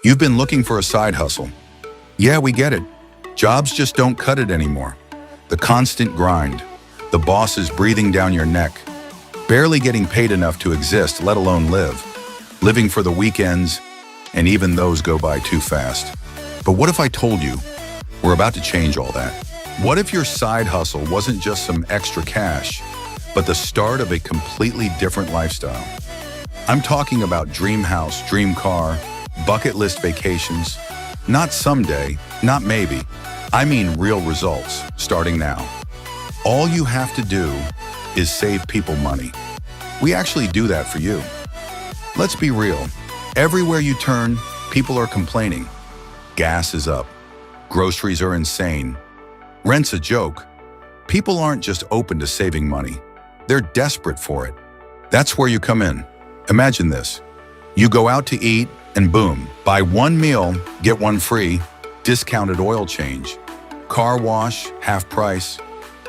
You've been looking for a side hustle. Yeah, we get it. Jobs just don't cut it anymore. The constant grind, the bosses breathing down your neck, barely getting paid enough to exist, let alone live. Living for the weekends, and even those go by too fast. But what if I told you we're about to change all that? What if your side hustle wasn't just some extra cash, but the start of a completely different lifestyle? I'm talking about dream house, dream car, bucket list vacations. Not someday, not maybe. I mean real results, starting now. All you have to do is save people money. We actually do that for you. Let's be real. Everywhere you turn, people are complaining. Gas is up. Groceries are insane. Rent's a joke. People aren't just open to saving money. They're desperate for it. That's where you come in. Imagine this. You go out to eat and boom, buy one meal, get one free, discounted oil change. Car wash, half price.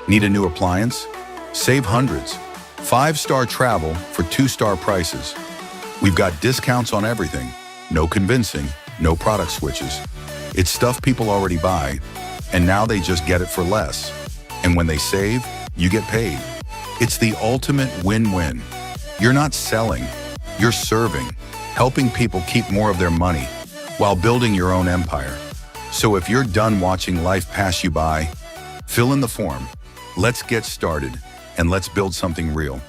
Need a new appliance? Save hundreds. 5-star travel for 2-star prices. We've got discounts on everything. No convincing, no product switches. It's stuff people already buy, and now they just get it for less. And when they save, you get paid. It's the ultimate win-win. You're not selling, you're serving, helping people keep more of their money while building your own empire. So if you're done watching life pass you by, fill in the form. Let's get started, and let's build something real.